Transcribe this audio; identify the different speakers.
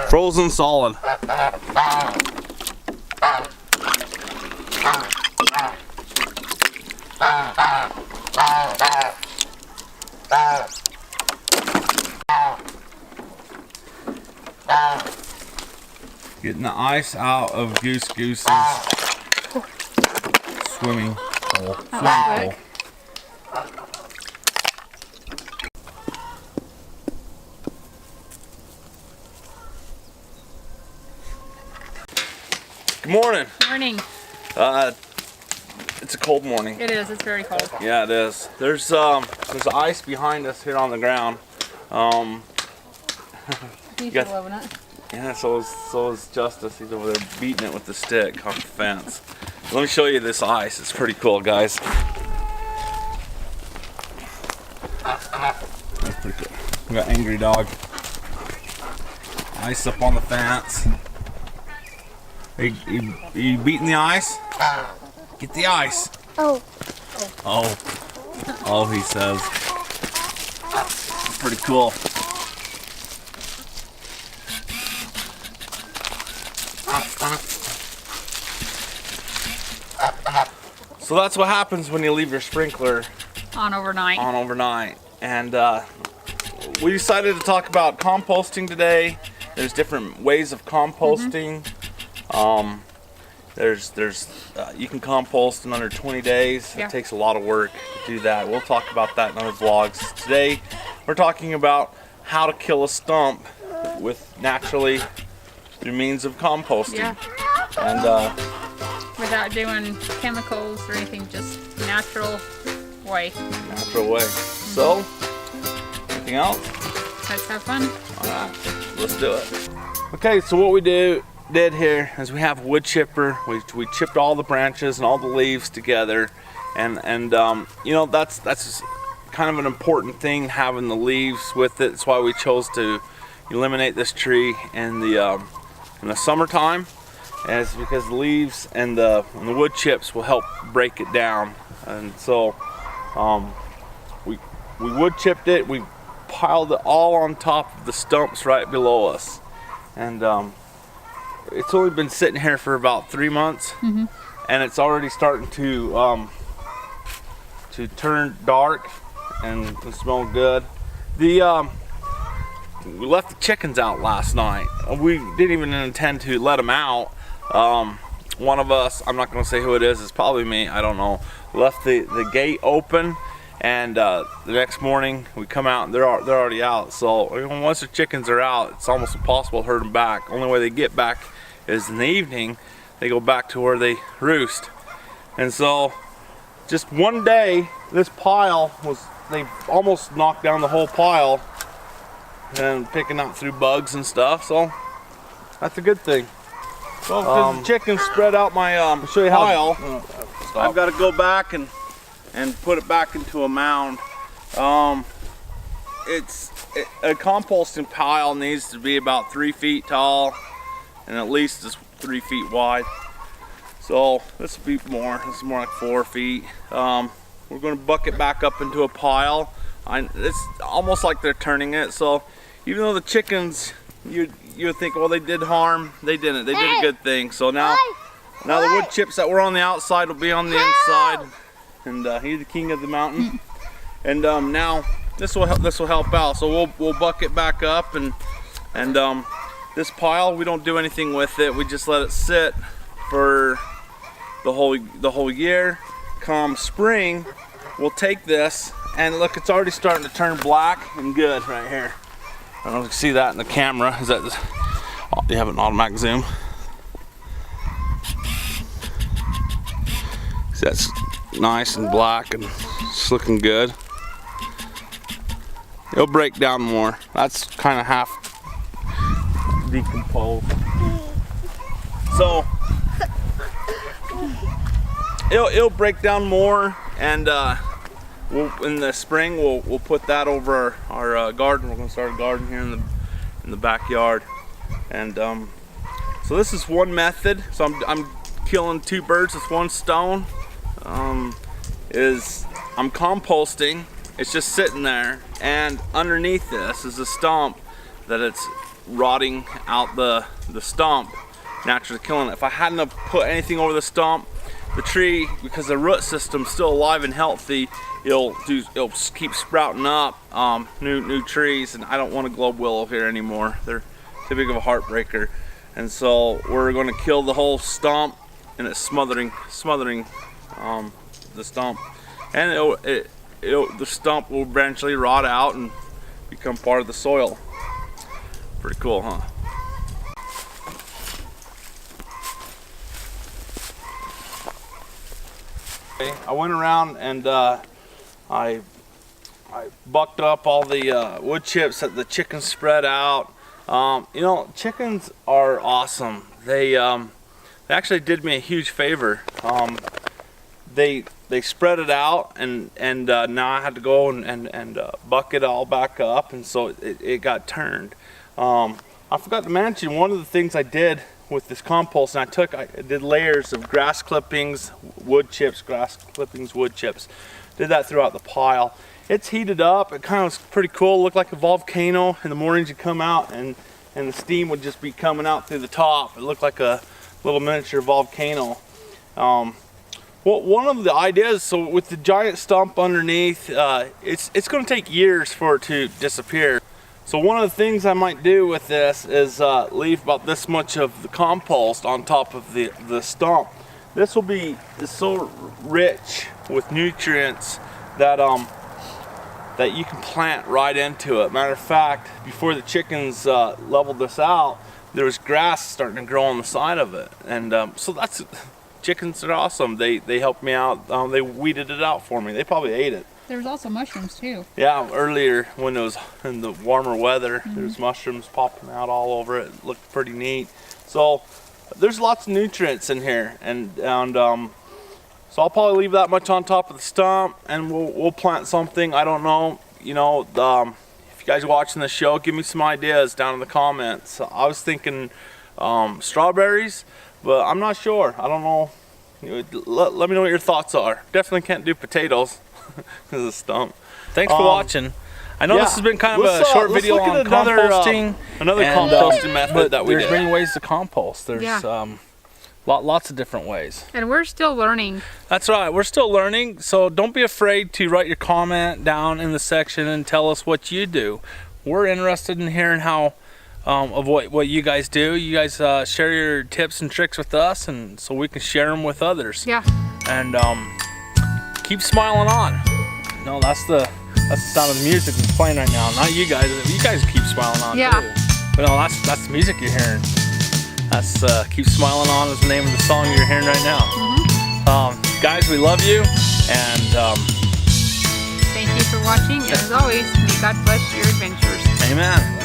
Speaker 1: Frozen solid. Getting the ice out of Goose's swimming hole. Good morning.
Speaker 2: Morning.
Speaker 1: It's a cold morning.
Speaker 2: It is. It's very cold.
Speaker 1: Yeah, it is. There's ice behind us here on the ground.
Speaker 2: He's loving it.
Speaker 1: Yeah, so is Justice. He's over there beating it with the stick off the fence. Let me show you this ice. It's pretty cool, guys. That's pretty cool. We got Angry Dog. Ice up on the fence. You beating the ice? Get the ice.
Speaker 3: Oh.
Speaker 1: Oh, he says. Pretty cool. So that's what happens when you leave your sprinkler
Speaker 2: On overnight.
Speaker 1: And we decided to talk about composting today. There's different ways of composting. You can compost in under 20 days.
Speaker 2: Yeah.
Speaker 1: It takes a lot of work to do that. We'll talk about that in other vlogs. Today we're talking about how to kill a stump naturally through means of composting.
Speaker 2: Yeah.
Speaker 1: And
Speaker 2: without doing chemicals or anything, just natural way.
Speaker 1: Natural way. So, anything else?
Speaker 2: Let's have fun.
Speaker 1: Alright, let's do it. Okay, so what we did here is we have a wood chipper. We chipped all the branches and all the leaves together, and you know, that's kind of an important thing, having the leaves with it. That's why we chose to eliminate this tree in the summertime, and it's because the leaves and the wood chips will help break it down. And so we wood chipped it. We piled it all on top of the stumps right below us, and it's only been sitting here for about 3 months, and it's already starting to turn dark and smell good. We left the chickens out last night. We didn't even intend to let them out. One of us, I'm not going to say who it is, it's probably me, I don't know, left the gate open, and the next morning we come out and they're already out. So once the chickens are out, it's almost impossible to herd them back. Only way they get back is in the evening. They go back to where they roost. And so just one day, this pile they almost knocked down the whole pile and picking out through bugs and stuff. So that's a good thing. Well, because the chickens spread out my show you pile, I've got to go back and put it back into a mound. A composting pile needs to be about 3 feet tall and at least is 3 feet wide. So this will be more. This is more like 4 feet. We're going to bucket back up into a pile. It's almost like they're turning it. So even though the chickens, you would think, well, they did harm. They didn't. They did a good thing. So now the wood chips that were on the outside will be on the inside. And he's the king of the mountain. And now this will help out. So we'll bucket back up, and this pile, we don't do anything with it. We just let it sit for the whole year. Come spring, we'll take this, and look, it's already starting to turn black and good right here. I don't know if you can see that in the camera. Is that you have an automatic zoom? See, that's nice and black and it's looking good. It'll break down more. That's kind of half decomposed. So it'll break down more, and in the spring we'll put that over our garden. We're going to start a garden here in the backyard, and so this is one method. So I'm killing 2 birds with 1 stone. I'm composting. It's just sitting there, and underneath this is a stump that it's rotting out the stump, naturally killing it. If I hadn't have put anything over the stump, the tree, because the root system's still alive and healthy, it'll keep sprouting up new trees, and I don't want a globe willow here anymore. They're too big of a heartbreaker. And so we're going to kill the whole stump, and it's smothering the stump, and the stump will eventually rot out and become part of the soil. Pretty cool, huh? I went around and I bucked up all the wood chips that the chickens spread out. You know, chickens are awesome. They actually did me a huge favor. They spread it out, and now I had to go and buck it all back up, and so it got turned. I forgot to mention, one of the things I did with this compost, and I did layers of grass clippings, wood chips. Did that throughout the pile. It's heated up. It kind of was pretty cool. It looked like a volcano. In the mornings you come out and the steam would just be coming out through the top. It looked like a little miniature volcano. Well, one of the ideas, so with the giant stump underneath, it's going to take years for it to disappear. So one of the things I might do with this is leave about this much of the compost on top of the stump. This will be so rich with nutrients that that you can plant right into it. Matter of fact, before the chickens leveled this out, there was grass starting to grow on the side of it, and so that's, chickens are awesome. They helped me out. They weeded it out for me. They probably ate it.
Speaker 2: There's also mushrooms too.
Speaker 1: Yeah, earlier when it was in the warmer weather, there's mushrooms popping out all over it. It looked pretty neat. So there's lots of nutrients in here, and so I'll probably leave that much on top of the stump, and we'll plant something. I don't know, you know, if you guys are watching the show, give me some ideas down in the comments. I was thinking strawberries, but I'm not sure. I don't know. Let me know what your thoughts are. Definitely can't do potatoes. This is a stump.
Speaker 3: Thanks for watching. I know this has been kind of a short video on composting.
Speaker 1: Another composting method that we did.
Speaker 3: There's many ways to compost. There's lots of different ways.
Speaker 2: And we're still learning.
Speaker 3: That's right. We're still learning. So don't be afraid to write your comment down in the section and tell us what you do. We're interested in hearing how of what you guys do. You guys share your tips and tricks with us, and so we can share them with others.
Speaker 2: Yeah.
Speaker 3: And keep smiling on. No, that's the sound of the music that's playing right now. Not you guys. You guys keep smiling on too. But no, that's the music you're hearing. That's Keep Smiling On is the name of the song you're hearing right now. Guys, we love you, and
Speaker 2: thank you for watching. And as always, may God bless your adventures.
Speaker 3: Amen.